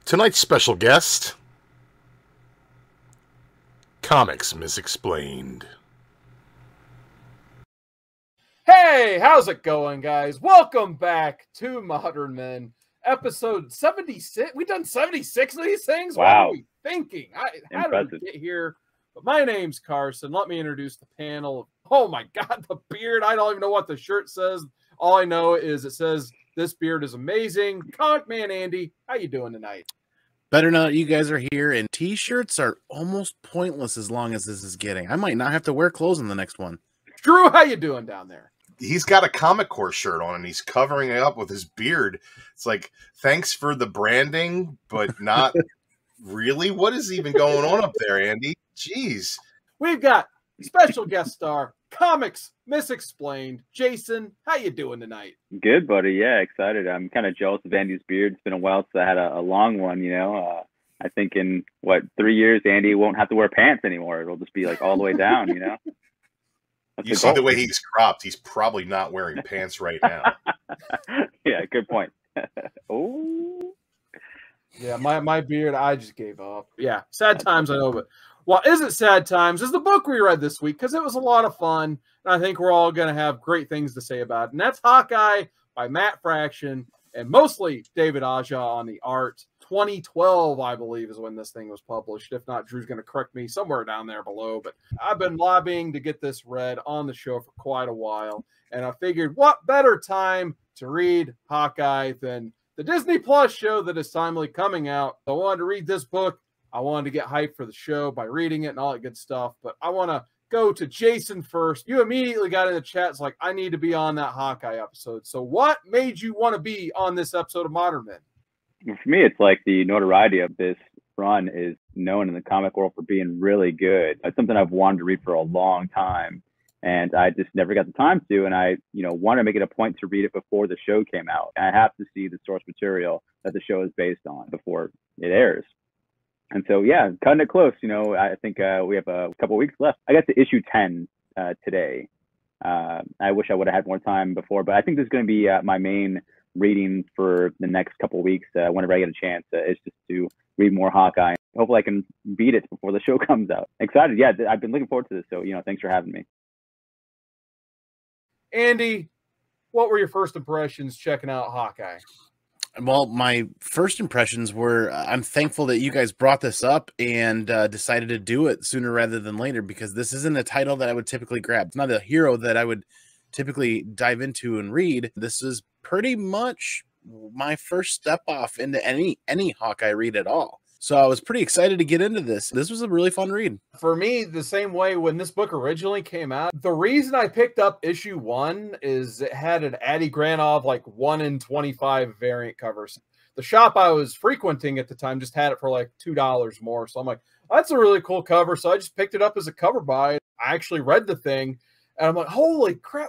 Tonight's special guest, Comics Misexplained. Hey, how's it going, guys? Welcome back to Modern Men, episode 76. We've done 76 of these things? Wow. What are we thinking? How did we get here? But my name's Carson. Let me introduce the panel. Oh my God, the beard. I don't even know what the shirt says. All I know is it says, "This beard is amazing." ComicManAndy, how you doing tonight? Better now that you guys are here, and t-shirts are almost pointless as long as this is getting. I might not have to wear clothes in the next one. Drew, how you doing down there? He's got a Comic Core shirt on, and he's covering it up with his beard. It's like, thanks for the branding, but not really. What is even going on up there, Andy? Jeez. We've got special guest star, Comics Misexplained. Jason, how you doing tonight? Good, buddy. Yeah, excited. I'm kind of jealous of Andy's beard. It's been a while since I had a long one, you know. I think in, 3 years, Andy won't have to wear pants anymore. It'll just be like all the way down, you know. You see the way he's cropped. He's probably not wearing pants right now. Yeah, good point. Oh. Yeah, my beard, I just gave up. Yeah, sad times, I know, but what isn't sad times is the book we read this week, because it was a lot of fun, and I think we're all going to have great things to say about it. And that's Hawkeye by Matt Fraction, and mostly David Aja on the art. 2012, I believe, is when this thing was published. If not, Drew's going to correct me somewhere down there below. But I've been lobbying to get this read on the show for quite a while, and I figured what better time to read Hawkeye than the Disney Plus show that is timely coming out. I wanted to read this book. I wanted to get hyped for the show by reading it and all that good stuff. But I want to go to Jason first. You immediately got in the chat. It's like, I need to be on that Hawkeye episode. So what made you want to be on this episode of Modern Men? For me, it's like the notoriety of this run is known in the comic world for being really good. It's something I've wanted to read for a long time, and I just never got the time to. And I, want to make it a point to read it before the show came out. I have to see the source material that the show is based on before it airs. And so, yeah, cutting it close. I think we have a couple weeks left. I got to issue 10 today. I wish I would have had more time before, but I think this is going to be my main reading for the next couple of weeks. Whenever I get a chance, is just to read more Hawkeye. Hopefully I can beat it before the show comes out. Excited. Yeah, I've been looking forward to this. So, thanks for having me. Andy, what were your first impressions checking out Hawkeye? Well, my first impressions were, I'm thankful that you guys brought this up and decided to do it sooner rather than later, because this isn't a title that I would typically grab. It's not a hero that I would typically dive into and read. This is pretty much my first step off into any Hawkeye read at all. So I was pretty excited to get into this. This was a really fun read. For me, the same way when this book originally came out, the reason I picked up issue 1 is it had an Adi Granov 1 in 25 variant covers. The shop I was frequenting at the time just had it for $2 more. So I'm like, that's a really cool cover. So I just picked it up as a cover buy. I actually read the thing and I'm like, holy crap.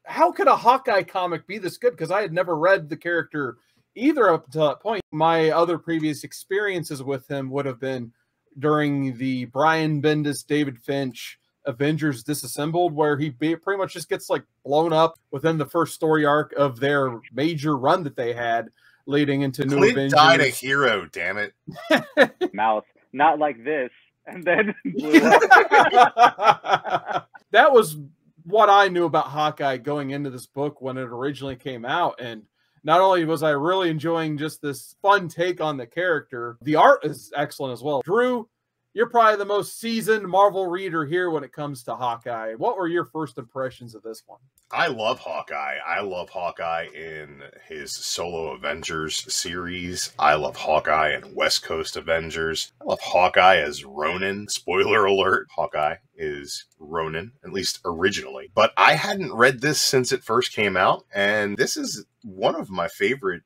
How could a Hawkeye comic be this good? Because I had never read the character either up to that point. My other previous experiences with him would have been during the Brian Bendis, David Finch Avengers Disassembled, where he pretty much just gets blown up within the first story arc of their major run that they had leading into New Avengers. Died a hero, damn it. Mouse, not like this. And then blew up. That was what I knew about Hawkeye going into this book when it originally came out. And not only was I really enjoying just this fun take on the character, the art is excellent as well. Drew, you're probably the most seasoned Marvel reader here when it comes to Hawkeye. What were your first impressions of this one? I love Hawkeye. I love Hawkeye in his solo Avengers series. I love Hawkeye in West Coast Avengers. I love Hawkeye as Ronin. Spoiler alert, Hawkeye is Ronin, at least originally. But I hadn't read this since it first came out, and this is one of my favorite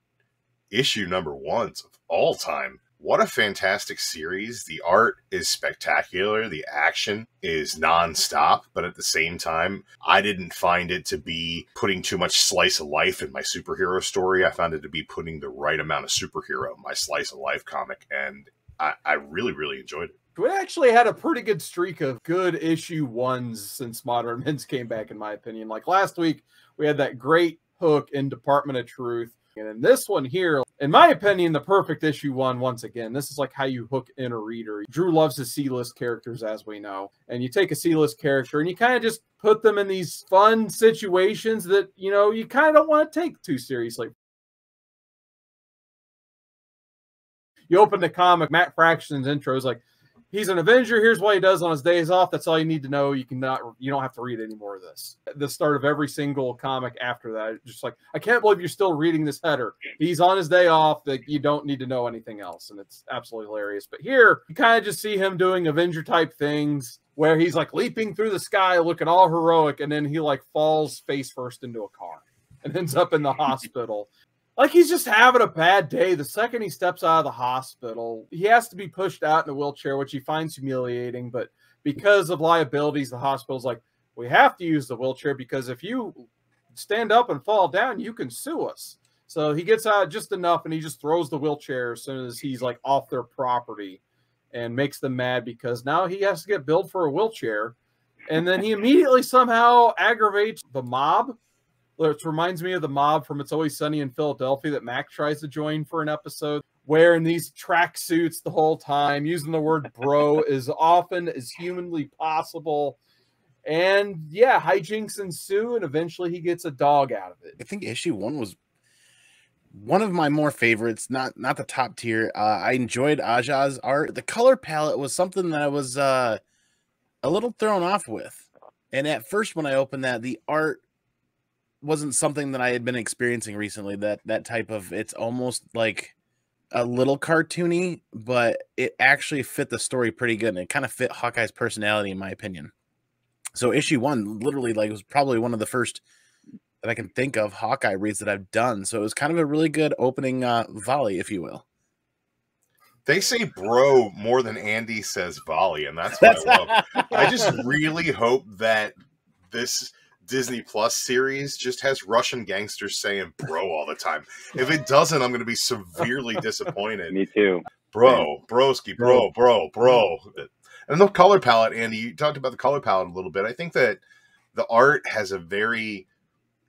issue number 1s of all time. What a fantastic series. The art is spectacular. The action is nonstop, but at the same time, I didn't find it to be putting too much slice of life in my superhero story. I found it to be putting the right amount of superhero in my slice of life comic, and I really, really enjoyed it. We actually had a pretty good streak of good issue 1s since Modern Men's came back, in my opinion. Last week, we had that great hook in Department of Truth. And in this one here, in my opinion, the perfect issue 1. Once again, this is like how you hook in a reader. Drew loves his C-list characters, as we know, and you take a C-list character and you kind of just put them in these fun situations that, you know, you kind of don't want to take too seriously. You open the comic, Matt Fraction's intro is like, he's an Avenger. Here's what he does on his days off. That's all you need to know. You don't have to read any more of this. At the start of every single comic after that, just like, I can't believe you're still reading this header. He's on his day off. That you don't need to know anything else, and it's absolutely hilarious. But here, you kind of just see him doing Avenger type things where he's like leaping through the sky, looking all heroic, and then he like falls face first into a car and ends up in the hospital. Like he's just having a bad day. The second he steps out of the hospital, he has to be pushed out in a wheelchair, which he finds humiliating. But because of liabilities, the hospital's like, we have to use the wheelchair because if you stand up and fall down, you can sue us. So he gets out just enough and he just throws the wheelchair as soon as he's like off their property and makes them mad because now he has to get billed for a wheelchair. And then he immediately somehow aggravates the mob. It reminds me of the mob from It's Always Sunny in Philadelphia that Mac tries to join for an episode, wearing these tracksuits the whole time, using the word bro as often as humanly possible. And yeah, hijinks ensue, and eventually he gets a dog out of it. I think issue 1 was one of my more favorites, not the top tier. I enjoyed Aja's art. The color palette was something that I was a little thrown off with. And at first when I opened that, the art wasn't something that I had been experiencing recently. That type of, it's almost like a little cartoony, but it actually fit the story pretty good. And it kind of fit Hawkeye's personality, in my opinion. So issue 1 literally like was probably one of the first that I can think of Hawkeye reads that I've done. So it was kind of a really good opening volley, if you will. They say bro more than Andy says volley, and that's what I love. I just really hope that this Disney Plus series just has Russian gangsters saying bro all the time. If it doesn't, I'm going to be severely disappointed. Me too. Bro, broski, bro. And the color palette, Andy, you talked about the color palette a little bit. I think that the art has a very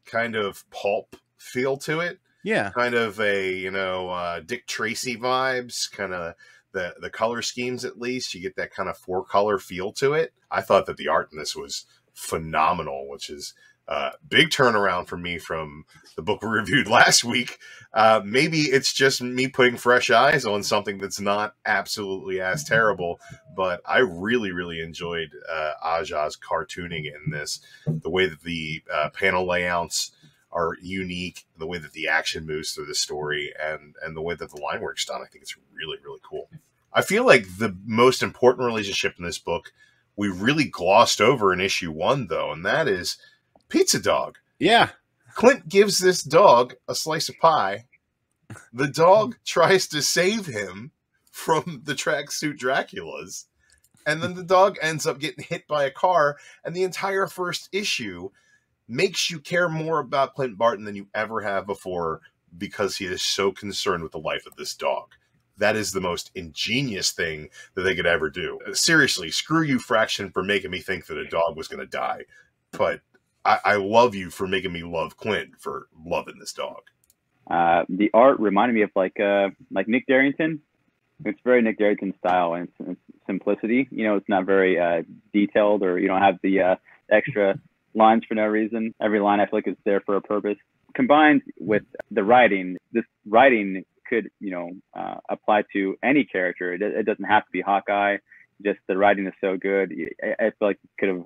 kind of pulp feel to it. Yeah. Kind of a, Dick Tracy vibes, kind of the color schemes, at least. You get that kind of 4-color feel to it. I thought that the art in this was phenomenal, which is a big turnaround for me from the book we reviewed last week. Maybe it's just me putting fresh eyes on something that's not absolutely as terrible, but I really, really enjoyed Aja's cartooning in this. The way that the panel layouts are unique, the way that the action moves through the story, and the way that the line work's done, I think it's really, really cool. I feel like the most important relationship in this book we really glossed over in issue 1, though, and that is Pizza Dog. Yeah. Clint gives this dog a slice of pie. The dog tries to save him from the tracksuit Draculas, and then the dog ends up getting hit by a car, and the entire first issue makes you care more about Clint Barton than you ever have before because he is so concerned with the life of this dog. That is the most ingenious thing that they could ever do. Seriously, screw you, Fraction, for making me think that a dog was going to die. But I love you for making me love Clint for loving this dog. The art reminded me of like Nick Darrington. It's very Nick Darrington style, and it's simplicity. It's not very detailed, or you don't have the extra lines for no reason. Every line I feel like is there for a purpose. Combined with the writing, this writing could, apply to any character. It doesn't have to be Hawkeye. Just the writing is so good. I feel like it could have,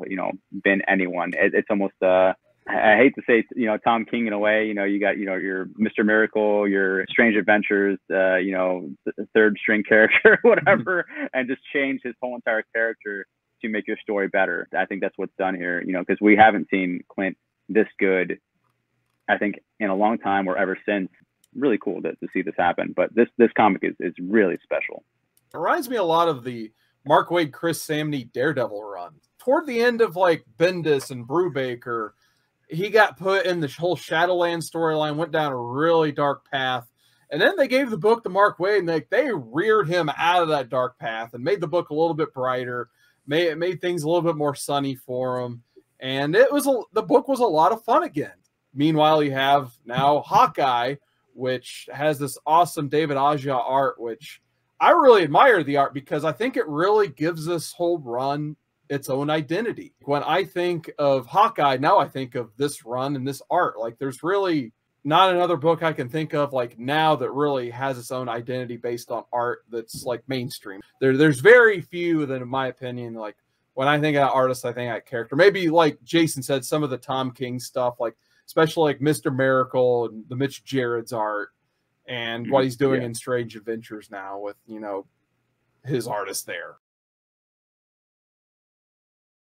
been anyone. It's almost, I hate to say, Tom King in a way. You got, your Mr. Miracle, your Strange Adventures, the third string character, whatever, and just change his whole entire character to make your story better. I think that's what's done here, because we haven't seen Clint this good, I think, in a long time or ever since. Really cool to see this happen, but this comic is really special. It reminds me a lot of the Mark Waid, Chris Samney Daredevil run. Toward the end of like Bendis and Brubaker, he got put in the whole Shadowland storyline, went down a really dark path, and then they gave the book to Mark Waid, and they reared him out of that dark path and made the book a little bit brighter, made things a little bit more sunny for him, and the book was a lot of fun again. Meanwhile, you have now Hawkeye, which has this awesome David Aja art, which I really admire the art because I think it really gives this whole run its own identity. When I think of Hawkeye, now I think of this run and this art. Like, there's really not another book I can think of like now that really has its own identity based on art that's like mainstream. There's very few that, in my opinion, like when I think of artist, I think of character. Maybe like Jason said, some of the Tom King stuff, like especially like Mr. Miracle and the Mitch Gerard's art and what he's doing in Strange Adventures now with, you know, his artist there.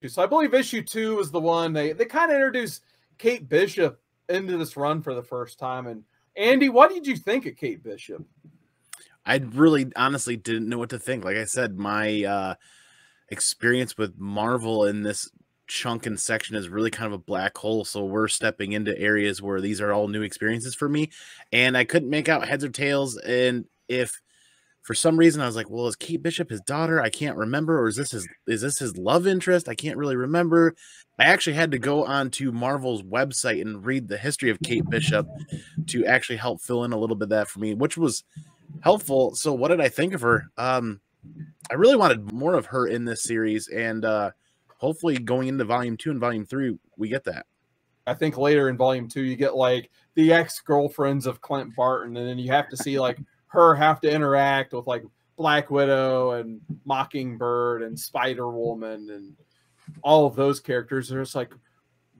So I believe issue 2 was the one they kind of introduced Kate Bishop into this run for the first time. And Andy, what did you think of Kate Bishop? I really honestly didn't know what to think. Like I said, my experience with Marvel in this chunk and section is really kind of a black hole. So we're stepping into areas where these are all new experiences for me. And I couldn't make out heads or tails. And if for some reason I was like, well, is Kate Bishop his daughter? I can't remember. Or is this his love interest? I can't really remember. I actually had to go onto Marvel's website and read the history of Kate Bishop to actually help fill in a little bit of that for me, which was helpful. So what did I think of her? I really wanted more of her in this series, and hopefully going into volume 2 and volume 3, we get that. I think later in volume 2, you get like the ex-girlfriends of Clint Barton, and then you have to see like her have to interact with like Black Widow and Mockingbird and Spider-Woman and all of those characters. They're just like,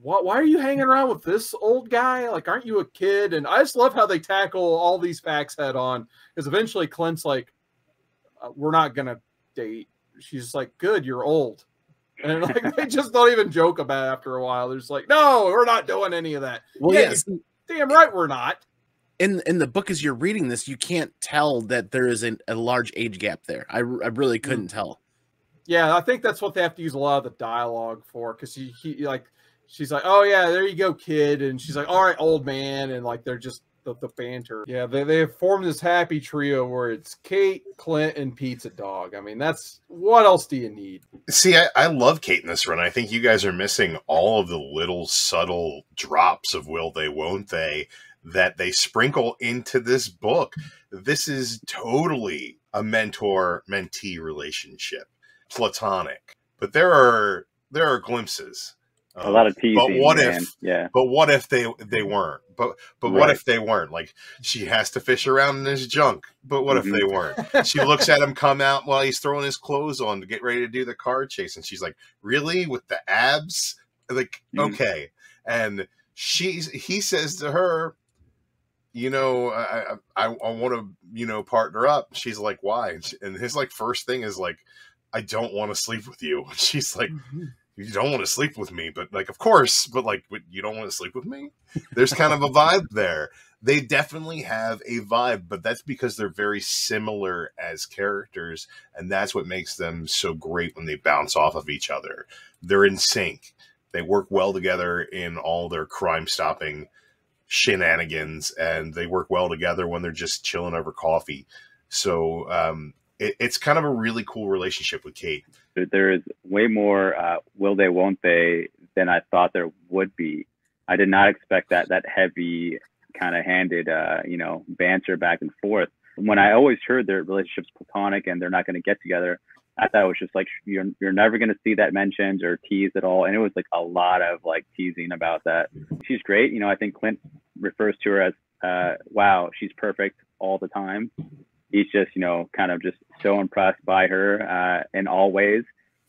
why are you hanging around with this old guy? Like, aren't you a kid? And I just love how they tackle all these facts head on, because eventually Clint's like, we're not going to date. She's just like, good, you're old. And like they just don't even joke about it after a while. They're just like, no, we're not doing any of that. Well, yes. Damn right we're not. In the book, as you're reading this, you can't tell that there is a large age gap there. I really couldn't tell. Yeah, I think that's what they have to use a lot of the dialogue for, because he like, she's like, oh yeah, there you go, kid, and she's like, all right, old man, and like they're just the banter. Yeah, they have formed this happy trio where it's Kate, Clint, and Pizza Dog. I mean, that's what else do you need? See, I love Kate in this run. I think you guys are missing all of the little subtle drops of will they, won't they that they sprinkle into this book. This is totally a mentor-mentee relationship. Platonic, but there are glimpses. A lot of teasing. But what if they weren't? But right. What if they weren't? Like, she has to fish around in his junk. But what if they weren't? She looks at him come out while he's throwing his clothes on to get ready to do the car chase, and she's like, "Really? With the abs?" Like, okay. And he says to her, you know, I want to, you know, partner up. She's like, why? And his like first thing is like, I don't want to sleep with you. She's like, you don't want to sleep with me, but like, of course, but like, you don't want to sleep with me? There's kind of a vibe there. They definitely have a vibe, but that's because they're very similar as characters, and that's what makes them so great when they bounce off of each other. They're in sync. They work well together in all their crime-stopping shenanigans, and they work well together when they're just chilling over coffee. So, it's kind of a really cool relationship with Kate. There is way more will they, won't they than I thought there would be. I did not expect that heavy kind of handed, you know, banter back and forth. When I always heard their relationship's platonic and they're not going to get together, I thought it was just like, you're never going to see that mentioned or teased at all. And it was like a lot of like teasing about that. She's great. You know, I think Clint refers to her as, wow, she's perfect all the time. He's just, you know, kind of just so impressed by her in all ways.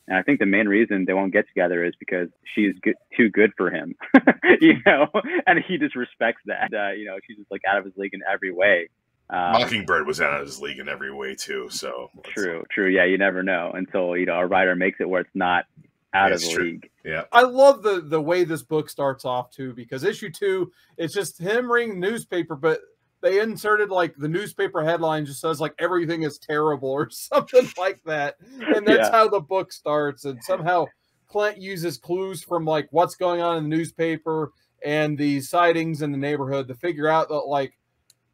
And I think the main reason they won't get together is because she's too good for him, you know, and he just respects that. You know, she's just like out of his league in every way. Mockingbird was out of his league in every way too. So true. Yeah, you never know until, you know, a writer makes it where it's not out of the league. Yeah, I love the way this book starts off too, because issue 2, it's just him reading the newspaper, but they inserted like the newspaper headline just says like everything is terrible or something like that. And that's how the book starts. And somehow Clint uses clues from like what's going on in the newspaper and the sightings in the neighborhood to figure out that like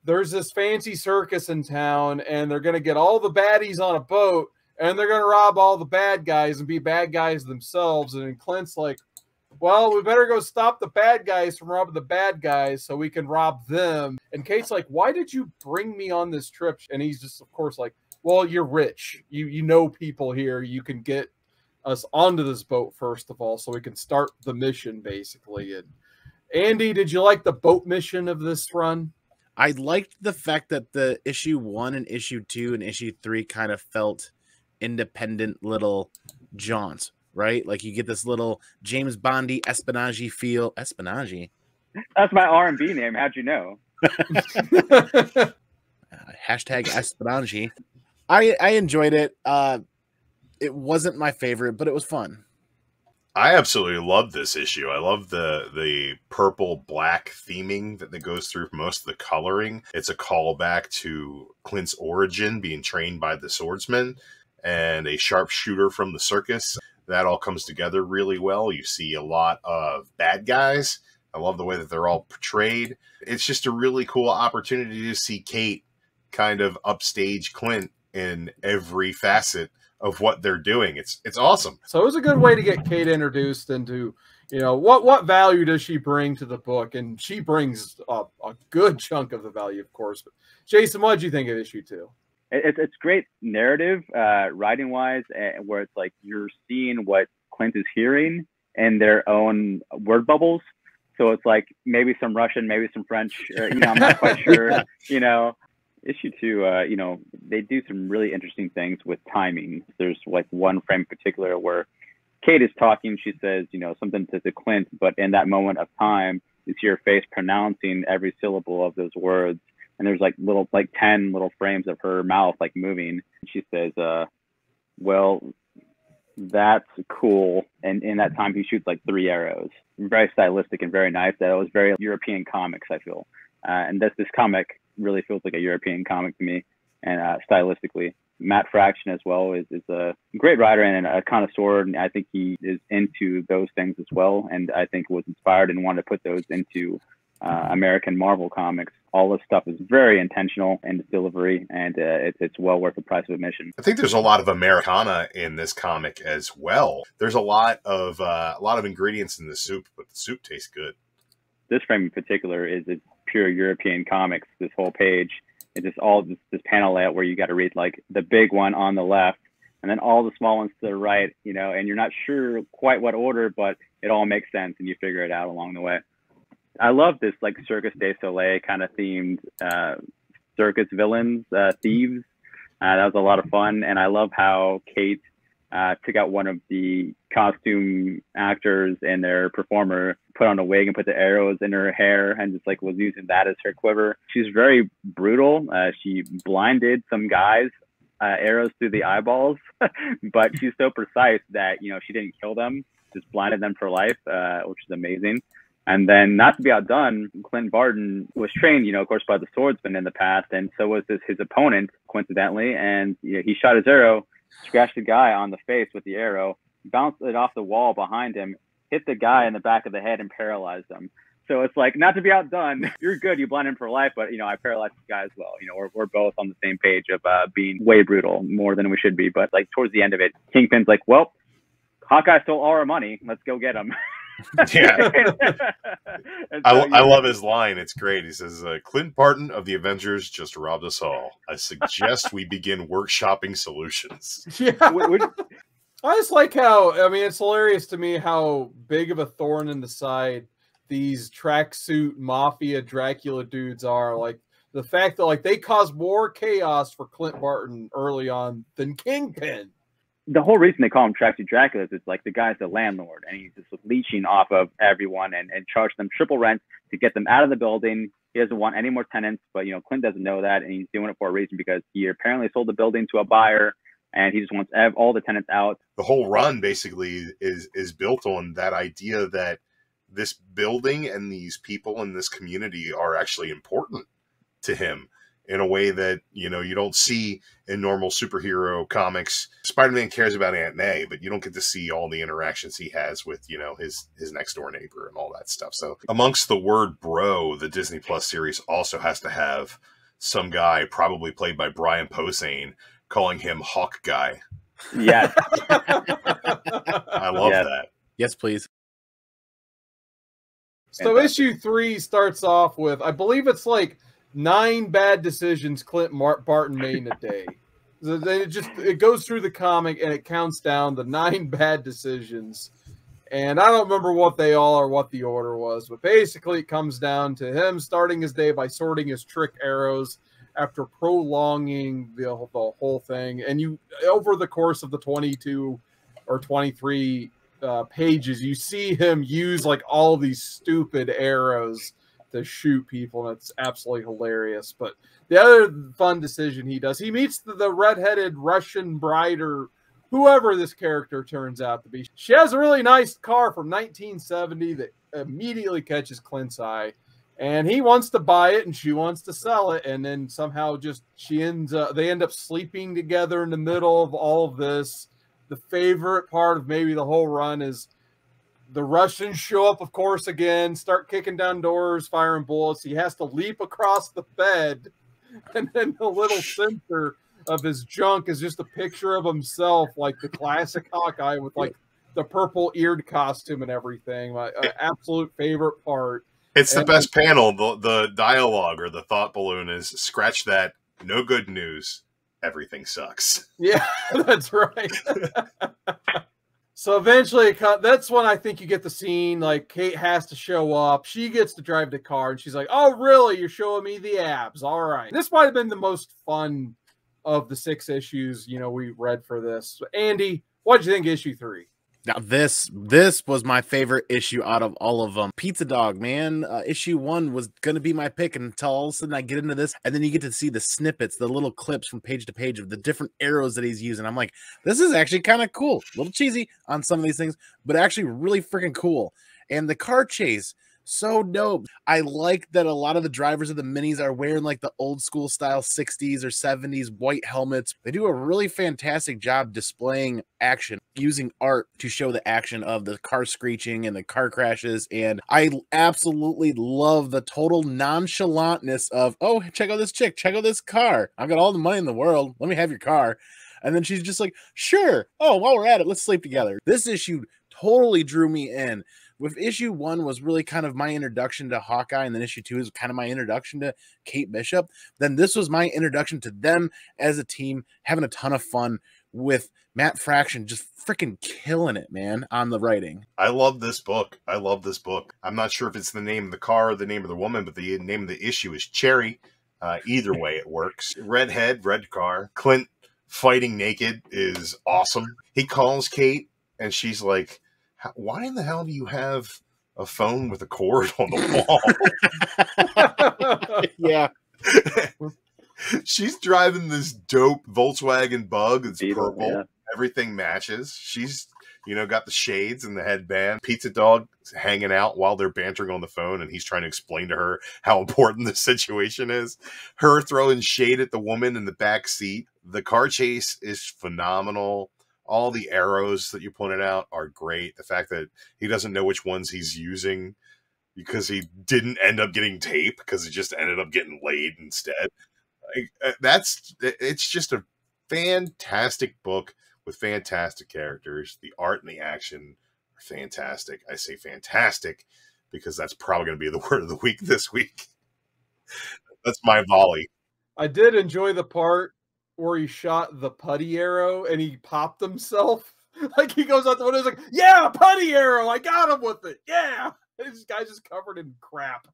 there's this fancy circus in town and they're going to get all the baddies on a boat and they're going to rob all the bad guys and be bad guys themselves. And then Clint's like, well, we better go stop the bad guys from robbing the bad guys so we can rob them. And Kate's like, why did you bring me on this trip? And he's just, of course, like, well, you're rich. You know people here. You can get us onto this boat, first of all, so we can start the mission, basically. And Andy, did you like the boat mission of this run? I liked the fact that the issue 1 and issue 2 and issue 3 kind of felt independent little jaunts, right? Like you get this little James Bondy espionage feel. Espionage? That's my R&B name. How'd you know? Hashtag espionage. I enjoyed it. It wasn't my favorite, but it was fun. I absolutely love this issue. I love the purple black theming that goes through most of the coloring. It's a callback to Clint's origin, being trained by the swordsman and a sharpshooter from the circus. That all comes together really well. You see a lot of bad guys. I love the way that they're all portrayed. It's just a really cool opportunity to see Kate kind of upstage Clint in every facet of what they're doing. It's awesome. So it was a good way to get Kate introduced into, you know, what value does she bring to the book? And she brings a good chunk of the value, of course. But Jason, what did you think of issue 2? It's great narrative, writing wise, where it's like you're seeing what Clint is hearing in their own word bubbles. So it's like maybe some Russian, maybe some French, you know, I'm not quite sure, you know. Issue 2, you know, they do some really interesting things with timing. There's like one frame in particular where Kate is talking. She says, you know, something to Clint, but in that moment of time, you see her face pronouncing every syllable of those words. And there's like 10 little frames of her mouth like moving. She says, well, that's cool. And in that time, he shoots like 3 arrows. Very stylistic and very nice. That was very European comics, I feel. And this comic really feels like a European comic to me, and stylistically. Matt Fraction as well is a great writer and a connoisseur, and I think he is into those things as well, and I think was inspired and wanted to put those into American Marvel comics. All this stuff is very intentional in its delivery, and it's well worth the price of admission. I think there's a lot of Americana in this comic as well. There's a lot of ingredients in the soup, but the soup tastes good. This frame in particular is pure European comics. This whole page, it's just all this panel layout where you got to read like the big one on the left and then all the small ones to the right, you know, and you're not sure quite what order, but it all makes sense and you figure it out along the way. I love this like Circus du Soleil kind of themed circus villains, thieves. That was a lot of fun. And I love how Kate took out one of the costume actors and their performer, put on a wig and put the arrows in her hair and just like was using that as her quiver. She's very brutal. She blinded some guys, arrows through the eyeballs, but she's so precise that, you know, she didn't kill them, just blinded them for life, which is amazing. And then, not to be outdone, Clint Barton was trained, you know, of course, by the swordsman in the past, and so was his opponent, coincidentally. And you know, he shot his arrow, scratched the guy on the face with the arrow, bounced it off the wall behind him, hit the guy in the back of the head, and paralyzed him. So it's like, not to be outdone, you're good, you blind him for life, but, you know, I paralyzed the guy as well. You know, we're both on the same page of being way brutal, more than we should be. But, like, towards the end of it, Kingpin's like, well, Hawkeye stole all our money. Let's go get him. Yeah. So, I love his line. It's great. He says, Clint Barton of the Avengers just robbed us all. I suggest we begin workshopping solutions. Yeah. I just like how, I mean, it's hilarious to me how big of a thorn in the side these tracksuit mafia Dracula dudes are. Like the fact that like they cause more chaos for Clint Barton early on than Kingpin. The whole reason they call him Tracksuit Dracula is like the guy's the landlord and he's just leeching off of everyone and charge them triple rent to get them out of the building. He doesn't want any more tenants, but you know, Clint doesn't know that, and he's doing it for a reason because he apparently sold the building to a buyer and he just wants all the tenants out. The whole run basically is built on that idea that this building and these people in this community are actually important to him in a way that, you know, you don't see in normal superhero comics. Spider-Man cares about Aunt May, but you don't get to see all the interactions he has with, you know, his next door neighbor and all that stuff. So amongst the word bro, the Disney Plus series also has to have some guy, probably played by Brian Posehn, calling him Hawkeye. Yes. I love that. Yes, please. So issue 3 starts off with, I believe it's like 9 bad decisions Clint Barton made in a day. So it goes through the comic and it counts down the 9 bad decisions. And I don't remember what they all or what the order was, but basically it comes down to him starting his day by sorting his trick arrows after prolonging the whole thing. And you, over the course of the 22 or 23 pages, you see him use like all these stupid arrows to shoot people, and it's absolutely hilarious. But the other fun decision he does, he meets the redheaded Russian bride, or whoever this character turns out to be. She has a really nice car from 1970 that immediately catches Clint's eye, and he wants to buy it and she wants to sell it, and then somehow they end up sleeping together in the middle of all of this. The favorite part of maybe the whole run is the Russians show up, of course, again, start kicking down doors, firing bullets. He has to leap across the bed, and then the little center of his junk is just a picture of himself, like the classic Hawkeye with like the purple eared costume and everything. My absolute favorite part. It's the best panel. The dialogue or the thought balloon is, scratch that, no good news, everything sucks. Yeah, that's right. So eventually, that's when I think you get the scene, like Kate has to show up. She gets to drive the car, and she's like, oh, really? You're showing me the abs. All right. This might have been the most fun of the 6 issues, we read for this. Andy, what did you think of issue 3? Now, this was my favorite issue out of all of them. Pizza Dog, man. Issue 1 was going to be my pick until all of a sudden I get into this, and then you get to see the snippets, the little clips from page to page of the different arrows that he's using. I'm like, this is actually kind of cool. A little cheesy on some of these things, but actually really freaking cool. And the car chase, so dope. I like that a lot of the drivers of the minis are wearing like the old school style 60s or 70s white helmets. They do a really fantastic job displaying action, using art to show the action of the car screeching and the car crashes. And I absolutely love the total nonchalantness of, oh, check out this chick, check out this car. I've got all the money in the world. Let me have your car. And then she's just like, sure. Oh, while we're at it, let's sleep together. This issue totally drew me in. With issue 1 was really kind of my introduction to Hawkeye, and then issue 2 is kind of my introduction to Kate Bishop. Then this was my introduction to them as a team, having a ton of fun with Matt Fraction just freaking killing it, man, on the writing. I love this book. I'm not sure if it's the name of the car or the name of the woman, but the name of the issue is Cherry. Either way, it works. Red head, red car. Clint fighting naked is awesome. He calls Kate, and she's like, why in the hell do you have a phone with a cord on the wall? Yeah. She's driving this dope Volkswagen Bug. It's purple. Yeah. Everything matches. She's, got the shades and the headband. Pizza Dog hanging out while they're bantering on the phone, and he's trying to explain to her how important the situation is. Her throwing shade at the woman in the back seat. The car chase is phenomenal. All the arrows that you pointed out are great. The fact that he doesn't know which ones he's using because he didn't end up getting tape because he just ended up getting laid instead. It's just a fantastic book with fantastic characters. The art and the action are fantastic. I say fantastic because that's probably going to be the word of the week this week. That's my volley. I did enjoy the part where he shot the putty arrow and he popped himself. Like he goes out the window, he's like, yeah, putty arrow, I got him with it. Yeah. This guy's just covered in crap.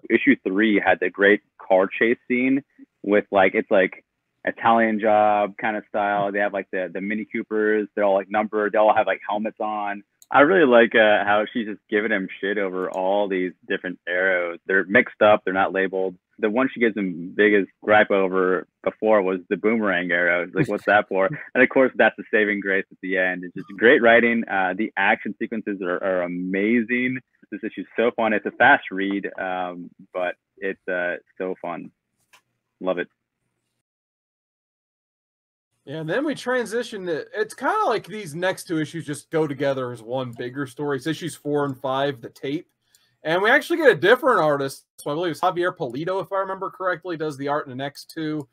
Issue 3 had the great car chase scene with it's like Italian Job kind of style. They have like the Mini Coopers. They're all like numbered. They all have like helmets on. I really like how she's just giving him shit over all these different arrows. They're mixed up. They're not labeled. The one she gives him biggest gripe over before was the boomerang arrow. It's like, what's that for? And of course, that's the saving grace at the end. It's just great writing. The action sequences are amazing. This issue's so fun. It's a fast read, but it's so fun. Love it. Yeah, and then we transition to, it's kind of like these next 2 issues just go together as one bigger story. It's issues 4 and 5, the tape. And we actually get a different artist. So I believe it's Javier Polito, if I remember correctly, does the art in the next 2.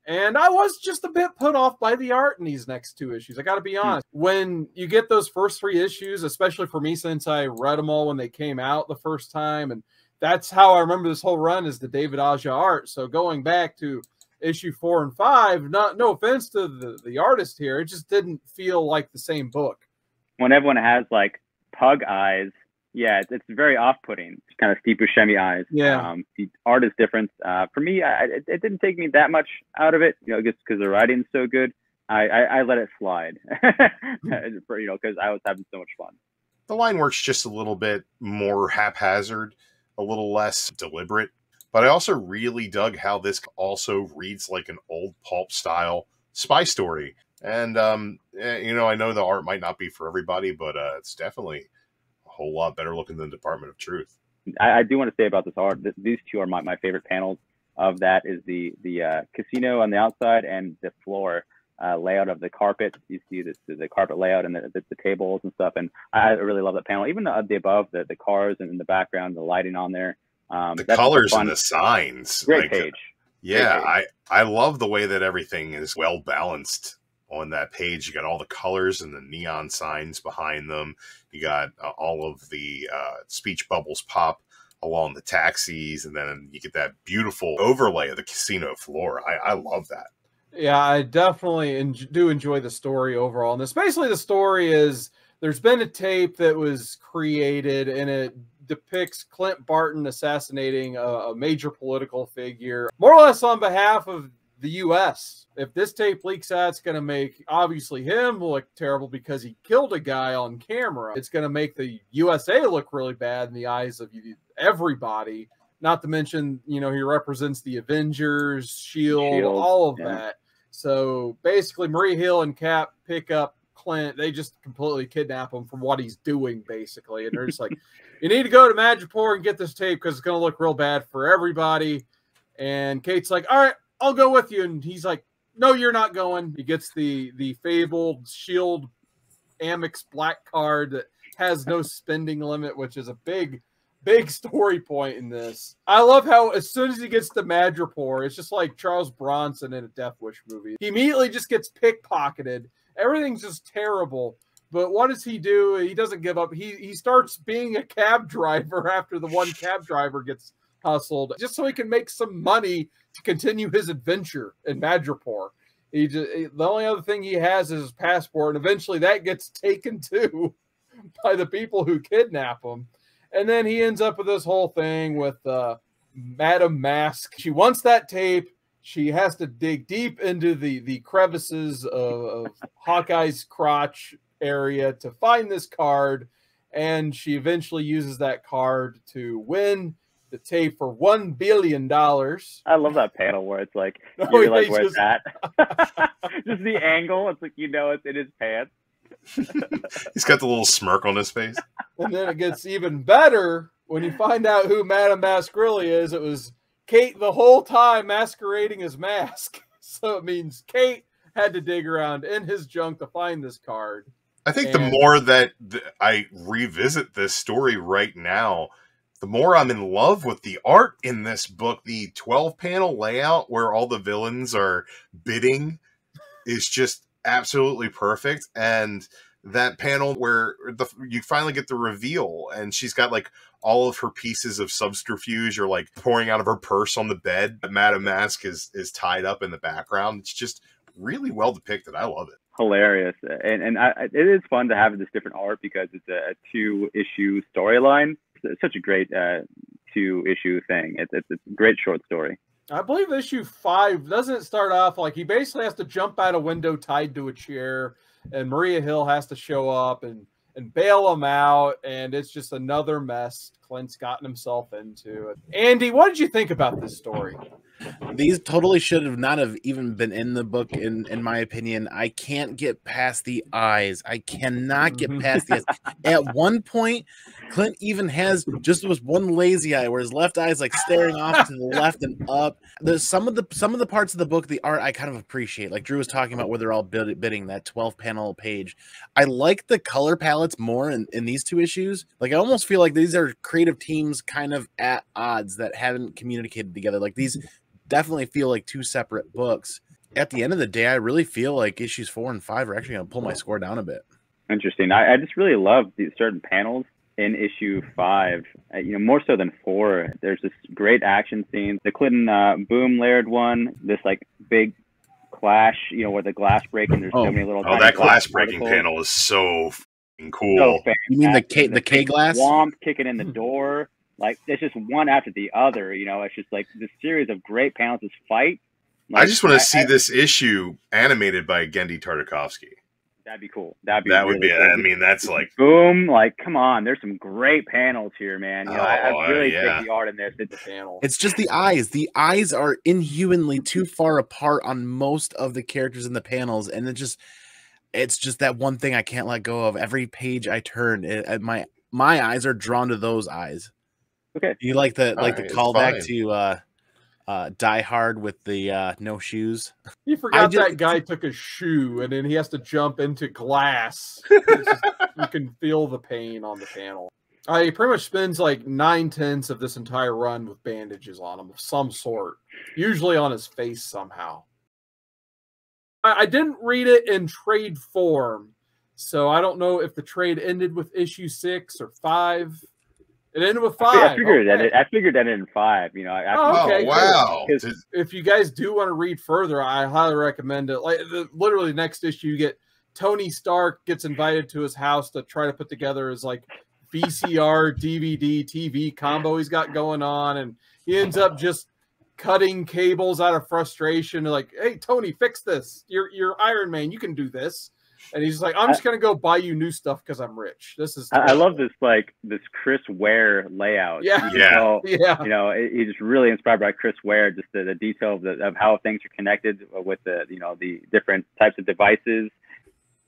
And I was just a bit put off by the art in these next 2 issues. I got to be honest. When you get those first 3 issues, especially for me, since I read them all when they came out the first time, and that's how I remember this whole run is the David Aja art. So going back to issue 4 and 5, no offense to the artist here, it just didn't feel like the same book. When everyone has like pug eyes, yeah, it's very off-putting. It's kind of Steve Buscemi eyes. Yeah. The art is different. For me, it didn't take me that much out of it, just because the writing's so good. I let it slide, because I was having so much fun. The line work's just a little bit more haphazard, a little less deliberate. But I also really dug how this also reads like an old pulp style spy story. And, I know the art might not be for everybody, but it's definitely a whole lot better looking than Department of Truth. I do want to say about this art, these 2 are my favorite panels of that is the casino on the outside and the floor layout of the carpet. You see the carpet layout and the tables and stuff. And I really love that panel. Even the above, the cars and in the background, the lighting on there. The colors and the signs. Great page. Yeah, Great page. I love the way that everything is well balanced on that page. You got all the colors and the neon signs behind them. You got all of the speech bubbles pop along the taxis, and then you get that beautiful overlay of the casino floor. I love that. Yeah, I definitely do enjoy the story overall. And this basically the story is there's been a tape that was created, and it depicts Clint Barton assassinating a major political figure, more or less on behalf of the U.S. If this tape leaks out, it's going to make, obviously, him look terrible because he killed a guy on camera. It's going to make the USA look really bad in the eyes of everybody. Not to mention, he represents the Avengers, Shield, all of that. So basically, Maria Hill and Cap pick up Clint. They just completely kidnap him from what he's doing, basically. And they're just like, you need to go to Madripoor and get this tape because it's going to look real bad for everybody. And Kate's like, all right, I'll go with you. And he's like, no, you're not going. He gets the fabled Shield Amex Black card that has no spending limit, which is a big story point in this. I love how as soon as he gets to Madripoor, it's just like Charles Bronson in a Death Wish movie. He immediately just gets pickpocketed. Everything's just terrible. But what does he do? He doesn't give up. He starts being a cab driver after the one cab driver gets hustled, just so he can make some money to continue his adventure in Madripoor. The only other thing he has is his passport, and eventually that gets taken too by the people who kidnap him. And then he ends up with this whole thing with Madame Mask. She wants that tape. She has to dig deep into the crevices of Hawkeye's crotch area to find this card. And she eventually uses that card to win the tape for $1 billion. I love that panel where it's like, you're like, where's that? Just the angle. It's like, it's in his pants. He's got the little smirk on his face. And then it gets even better when you find out who Madame Mask really is. It was Kate the whole time masquerading as Mask. So it means Kate had to dig around in his junk to find this card. I think the more that I revisit this story right now, the more I'm in love with the art in this book. The 12-panel layout where all the villains are bidding is just absolutely perfect. And that panel where you finally get the reveal and she's got like all of her pieces of subterfuge or like pouring out of her purse on the bed. Madame Mask is tied up in the background. It's just really well depicted. I love it. Hilarious. And it is fun to have this different art because it's a 2-issue storyline. It's such a great 2-issue thing. It's a great short story. I believe issue 5 doesn't start off like he basically has to jump out a window tied to a chair, and Maria Hill has to show up and bail him out, and it's just another mess Clint's gotten himself into. Andy, what did you think about this story? These totally should have not have even been in the book, in my opinion. I can't get past the eyes. I cannot get past the eyes. At one point, Clint even has just was one lazy eye where his left eye is like staring off to the left and up. There's some of the parts of the book, the art I kind of appreciate. Like Drew was talking about where they're all bidding that 12-panel page. I like the color palettes more in these 2 issues. Like I almost feel like these are creative teams kind of at odds that haven't communicated together. Like these definitely feel like 2 separate books. at the end of the day, I really feel like issues 4 and 5 are actually going to pull my score down a bit. Interesting. I just really love these certain panels in issue 5, more so than 4. There's this great action scene. The Clinton Boom layered one, this like big clash, where the glass breaking. There's so many little. Oh, that glass breaking panel is so cool. So you mean the K glass? Swamp kicking in the door. Like, it's just one after the other. It's just like this series of great panels. This fight. Like, I just want to see this issue animated by Gendy Tartakovsky. That'd be cool. That would be. Cool. I mean, that's like Boom. Like, come on. There's some great panels here, man. I really dig the art in this. It's the panel. It's just the eyes. The eyes are inhumanly too far apart on most of the characters in the panels, and it's just that one thing I can't let go of. Every page I turn, my eyes are drawn to those eyes. Okay. You like the callback to Die Hard with the no shoes? You forgot that guy took a shoe and then he has to jump into glass. You can feel the pain on the panel. He pretty much spends like 9/10 of this entire run with bandages on him of some sort, usually on his face somehow. I didn't read it in trade form, so I don't know if the trade ended with issue 6 or 5. It ended with 5. I figured that in 5. Okay, wow. If you guys do want to read further, I highly recommend it. Like literally next issue, you get Tony Stark gets invited to his house to try to put together his like VCR, DVD, TV combo he's got going on, and he ends up just cutting cables out of frustration. Like, hey, Tony, fix this. You're Iron Man. You can do this. And he's like, I'm just gonna go buy you new stuff because I'm rich. This is. I love this this Chris Ware layout. Yeah, He's just really inspired by Chris Ware. Just the detail of how things are connected with the different types of devices.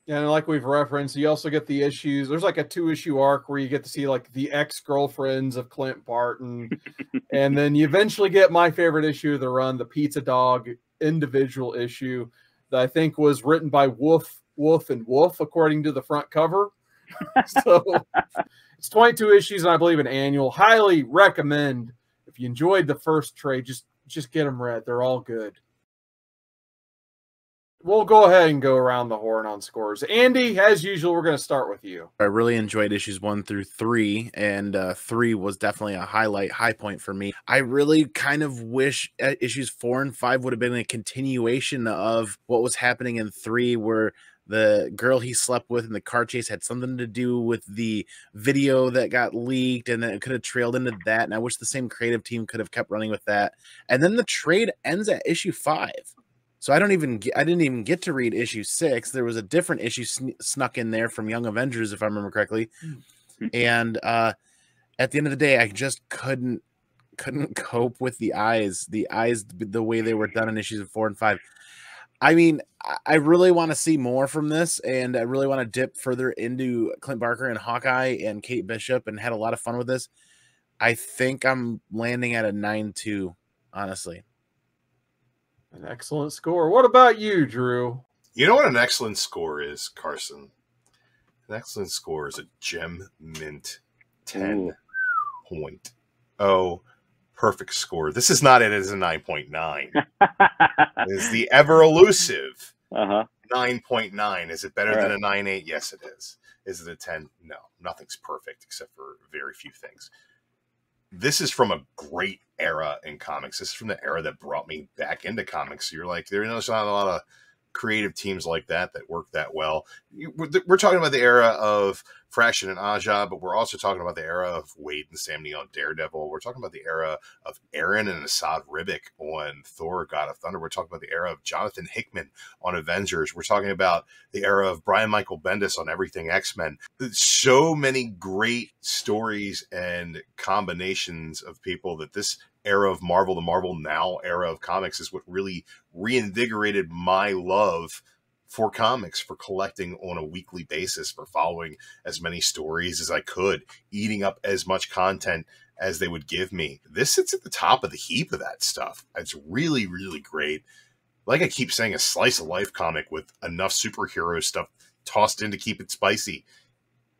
And like we've referenced, you also get the issues. There's like a 2-issue arc where you get to see like the ex-girlfriends of Clint Barton, and then you eventually get my favorite issue of the run, the Pizza Dog individual issue that I think was written by Wolf and Wolf, according to the front cover. So it's 22 issues, and I believe an annual. Highly recommend. If you enjoyed the first trade, just get them read. They're all good. We'll go ahead and go around the horn on scores. Andy, as usual, we're going to start with you. I really enjoyed issues 1 through 3, and 3 was definitely a high point for me. I really kind of wish issues 4 and 5 would have been a continuation of what was happening in 3, where the girl he slept with in the car chase had something to do with the video that got leaked, and then it could have trailed into that. And I wish the same creative team could have kept running with that. And then the trade ends at issue 5. So I didn't even get to read issue 6. There was a different issue snuck in there from Young Avengers, if I remember correctly. And at the end of the day, I just couldn't cope with the eyes, the way they were done in issues 4 and 5. I mean, I really want to see more from this, and I really want to dip further into Clint Barker and Hawkeye and Kate Bishop, and had a lot of fun with this. I think I'm landing at a 9.2, honestly. An excellent score. What about you, Drew? You know what an excellent score is, Carson? An excellent score is a gem mint 10.0. Perfect score. This is not it as a 9.9. It is the ever elusive 9.9. Is it better than a 9.8? Yes, it is. Is it a 10? No, nothing's perfect except for very few things. This is from a great era in comics. This is from the era that brought me back into comics. You're like, there's not a lot of creative teams like that work that well. We're talking about the era of Fraction and Aja, but we're also talking about the era of Wade and Sam Neill on Daredevil. We're talking about the era of Aaron and Asad Ribic on Thor, God of Thunder. We're talking about the era of Jonathan Hickman on Avengers. We're talking about the era of Brian Michael Bendis on Everything X-Men. So many great stories and combinations of people that this era of Marvel, the Marvel Now era of comics, is what really reinvigorated my love for comics, for collecting on a weekly basis, for following as many stories as I could, eating up as much content as they would give me. This sits at the top of the heap of that stuff. It's really, really great. Like I keep saying, a slice of life comic with enough superhero stuff tossed in to keep it spicy.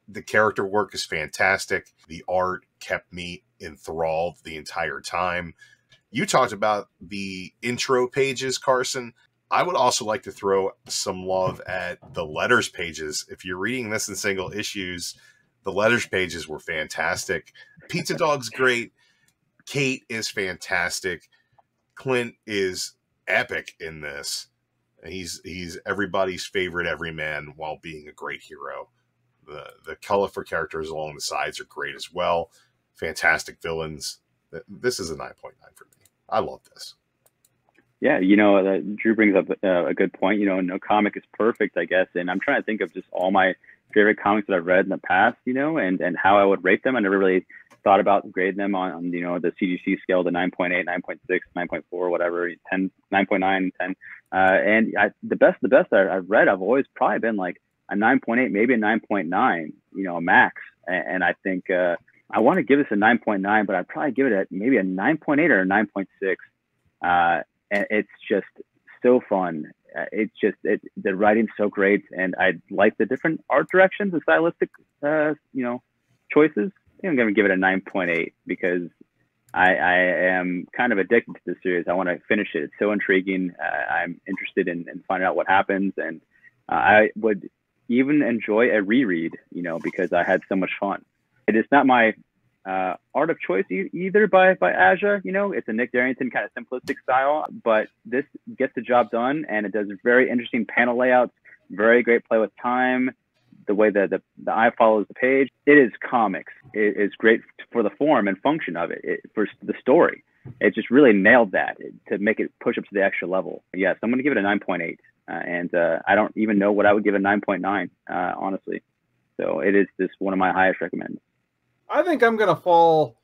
The character work is fantastic. The art kept me enthralled the entire time. You talked about the intro pages, Carson. I would also like to throw some love at the letters pages. If you're reading this in single issues, the letters pages were fantastic. Pizza Dog's great. Kate is fantastic. Clint is epic in this. He's everybody's favorite everyman while being a great hero. The colorful characters along the sides are great as well. Fantastic villains. This is a 9.9 for me. I love this. Yeah, Drew brings up a good point. No comic is perfect, I guess. And I'm trying to think of just all my favorite comics that I've read in the past, and how I would rate them. I never really thought about grading them on the CGC scale, the 9.8, 9.6, 9.4, whatever, 10, 9.9, 10. And the best I've read, I've always probably been like a 9.8, maybe a 9.9, a max. And I think I want to give this a 9.9, but I'd probably give it maybe a 9.8 or a 9.6. And it's just so fun. The writing's so great, and I like the different art directions, the stylistic, choices. I think I'm going to give it a 9.8 because I am kind of addicted to this series. I want to finish it. It's so intriguing. I'm interested in finding out what happens, and I would even enjoy a reread, because I had so much fun. It is not my art of choice either by Aja. It's a Nick Darrington kind of simplistic style, but this gets the job done, and it does very interesting panel layouts, very great play with time, the way that the eye follows the page. It is comics. It is great for the form and function of it, for the story. It just really nailed that to make it push up to the extra level. Yes, I'm going to give it a 9.8, and I don't even know what I would give a 9.9, honestly. So it is just one of my highest recommends. I think I'm going to fall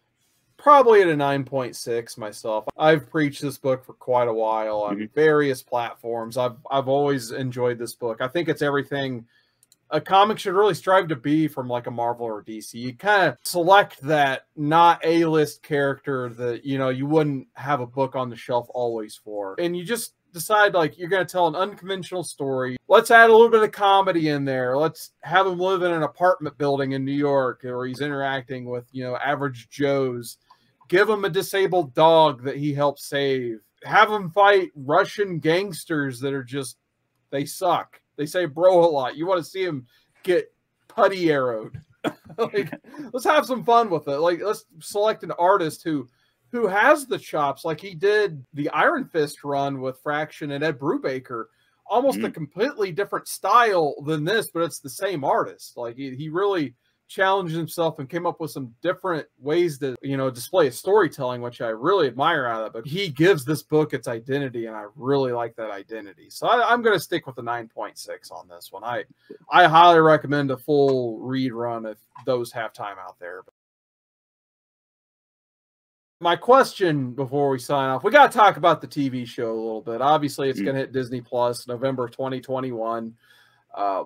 probably at a 9.6 myself. I've preached this book for quite a while on various platforms. I've always enjoyed this book. I think it's everything a comic should really strive to be from like a Marvel or DC. You kind of select that not A-list character that, you wouldn't have a book on the shelf always for. And you just decide like you're going to tell an unconventional story. Let's add a little bit of comedy in there. Let's have him live in an apartment building in New York where he's interacting with, average Joes. Give him a disabled dog that he helps save. Have him fight Russian gangsters that are just, they suck. They say bro a lot. You want to see him get putty arrowed. Let's have some fun with it. Let's select an artist who has the chops, like he did the Iron Fist run with Fraction and Ed Brubaker. Almost a completely different style than this, but it's the same artist. Like he really challenged himself and came up with some different ways to, display his storytelling, which I really admire out of it. But he gives this book its identity, and I really like that identity. So I'm going to stick with the 9.6 on this one. I highly recommend a full read run if those have time out there. My question before we sign off, we got to talk about the TV show a little bit. Obviously, it's going to hit Disney Plus November 2021.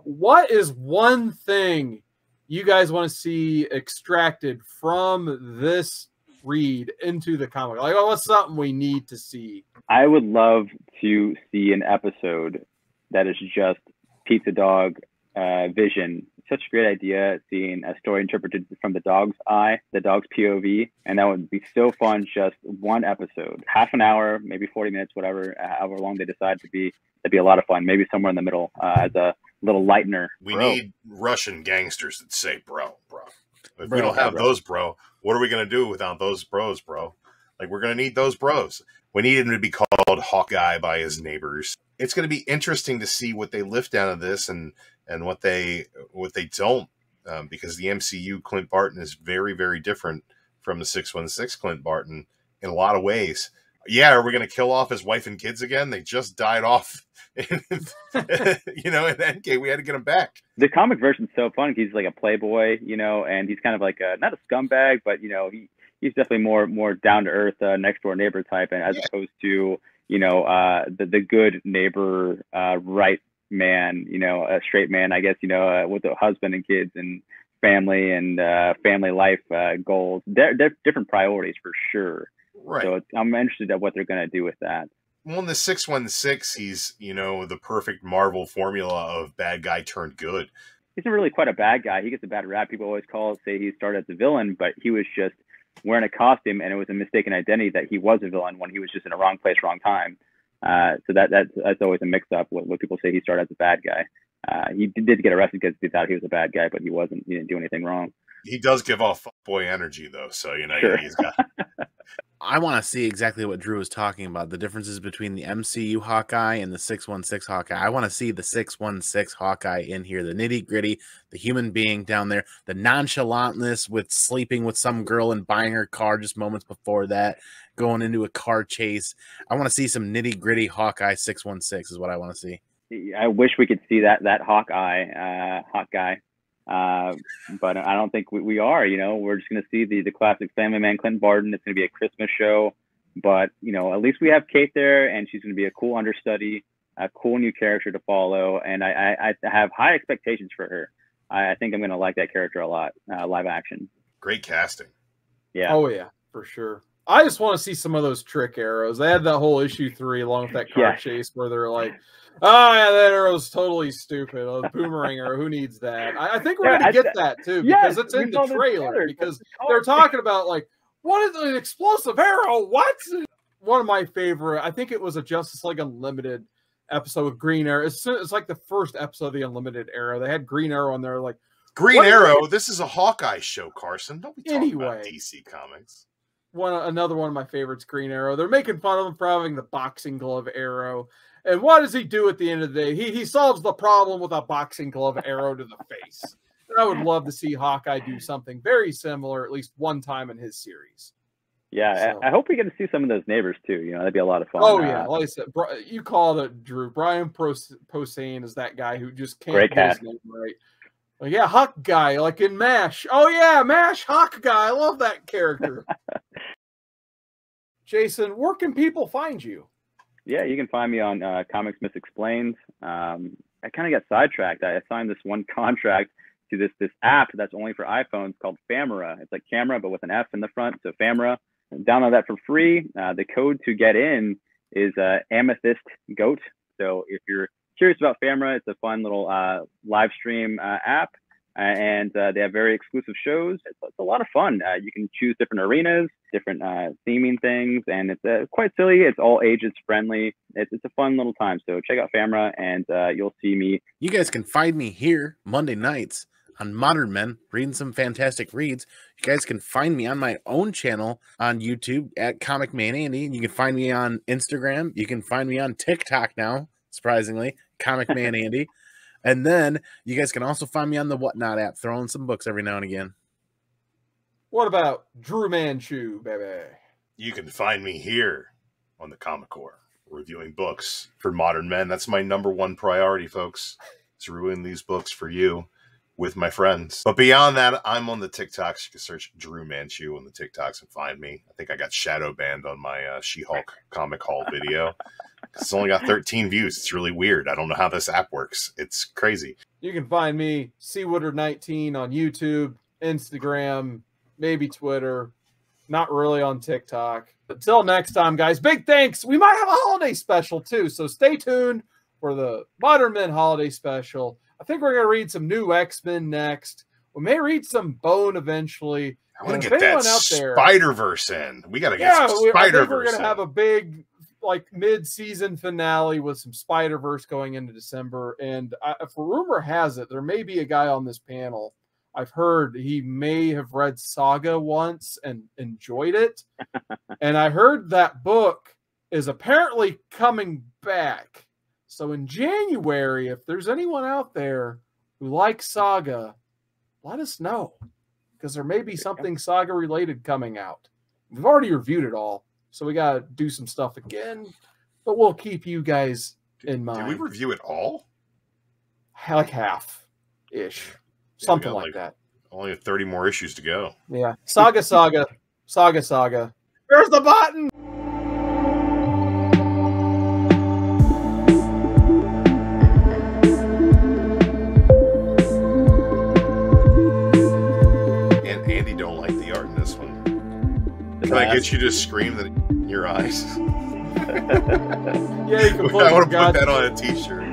What is one thing you guys want to see extracted from this read into the comic? Like, what's something we need to see? I would love to see an episode that is just Pizza Dog vision. Such a great idea, seeing a story interpreted from the dog's eye, the dog's POV, and that would be so fun. Just one episode, half an hour, maybe 40 minutes, whatever, however long they decide to be. That'd be a lot of fun. Maybe somewhere in the middle as a little lightener. We need Russian gangsters that say bro. If we don't have those, bro, what are we going to do without those bros, bro? Like, we're going to need those bros. We need him to be called Hawkeye by his neighbors. It's going to be interesting to see what they lift out of this and what they don't, because the MCU Clint Barton is very, very different from the 616 Clint Barton in a lot of ways. Yeah, are we going to kill off his wife and kids again? They just died off. In Endgame, we had to get him back. The comic version's so fun. He's like a playboy, and he's kind of like not a scumbag, but he's definitely more down to earth, next door neighbor type, and as opposed to the good neighbor, right man, a straight man, I guess, with a husband and kids and family and family life goals. They're different priorities for sure. Right. So I'm interested at what they're going to do with that. Well, in the 616, he's, the perfect Marvel formula of bad guy turned good. He's not really quite a bad guy. He gets a bad rap. People always say he started as a villain, but he was just wearing a costume, and it was a mistaken identity that he was a villain when he was just in a wrong place, wrong time. So that's always a mix-up. What people say he started as a bad guy. He did get arrested because they thought he was a bad guy, but he wasn't. He didn't do anything wrong. He does give off fuckboy energy, though. So, you know, Sure. he's got... I want to see exactly what Drew was talking about, the differences between the MCU Hawkeye and the 616 Hawkeye. I want to see the 616 Hawkeye in here, the nitty-gritty, the human being down there, the nonchalantness with sleeping with some girl and buying her car just moments before that, going into a car chase. I want to see some nitty-gritty Hawkeye 616 is what I want to see. I wish we could see that Hawkeye. But I don't think we are. You know, we're just going to see the classic family man Clint Barton. It's going to be a Christmas show, but you know, at least we have Kate there, and she's going to be a cool understudy, a cool new character to follow, and I have high expectations for her. I think I'm going to like that character a lot. Live action. Great casting. Yeah. Oh yeah, for sure. I just want to see some of those trick arrows. They had that whole issue 3 along with that car chase where they're like, oh yeah, that arrow's totally stupid. Oh, boomerang arrow, who needs that? I think we're gonna get that too, because it's in the trailer. Because they're talking about like, what is an explosive arrow? What? One of my favorite, I think it was a Justice League Unlimited episode with Green Arrow. It's like the first episode of the Unlimited Arrow. They had Green Arrow on there, like Green Arrow. This is a Hawkeye show, Carson. Don't be talking about DC Comics. Another one of my favorites, Green Arrow. They're making fun of him for having the boxing glove arrow. And what does he do at the end of the day? He solves the problem with a boxing glove arrow to the face. And I would love to see Hawkeye do something very similar at least one time in his series. Yeah, so I hope we get to see some of those neighbors too. You know, that'd be a lot of fun. Oh yeah, like I said, you call it Drew. Brian Posehn is that guy who just can't get his name right. Well, yeah, Hawkeye, like in MASH. Oh yeah, MASH Hawkeye. I love that character. Jason, where can people find you? Yeah, you can find me on Comicsmisexplained. I kind of got sidetracked. I signed this one contract to this app that's only for iPhones called Famera. It's like camera, but with an F in the front. So Famera. Download that for free. The code to get in is Amethyst Goat. So if you're curious about Famera, it's a fun little live stream app. And they have very exclusive shows. It's a lot of fun. You can choose different arenas, different theming things, and it's quite silly. It's all ages friendly. It's a fun little time. So check out Famera, and you'll see me. You guys can find me here Monday nights on Modern Men, reading some fantastic reads. You guys can find me on my own channel on YouTube at ComicManAndy. You can find me on Instagram. You can find me on TikTok now, surprisingly, ComicManAndy. And then you guys can also find me on the Whatnot app, throwing some books every now and again. What about DruManchu, baby? You can find me here on the Comic Core, reviewing books for modern men. That's my #1 priority, folks. It's reviewing these books for you with my friends. But beyond that, I'm on the TikToks. You can search DruManchu on the TikToks and find me. I think I got shadow banned on my She-Hulk comic haul video. It's only got 13 views. It's really weird. I don't know how this app works. It's crazy. You can find me, Seawooder19, on YouTube, Instagram, maybe Twitter. Not really on TikTok. Until next time, guys, big thanks. We might have a holiday special, too. So stay tuned for the Modern Men holiday special. I think we're going to read some new X-Men next. We may read some Bone eventually. I want to get that Spider-Verse in. We got to get some Spider-Verse I think we're going to have a big mid-season finale with some Spider-Verse going into December. And if rumor has it, there may be a guy on this panel. I've heard he may have read Saga once and enjoyed it. And I heard that book is apparently coming back. So in January, if there's anyone out there who likes Saga, let us know. Because there may be something Saga-related coming out. We've already reviewed it all. So we got to do some stuff again, but we'll keep you guys in mind. Did we review it all? Like half-ish. Something like that. Only 30 more issues to go. Yeah. Saga. Where's the button? And Andy don't like the art in this one. Can I get you to scream that in your eyes? Yeah, you can I want to put that on a t-shirt.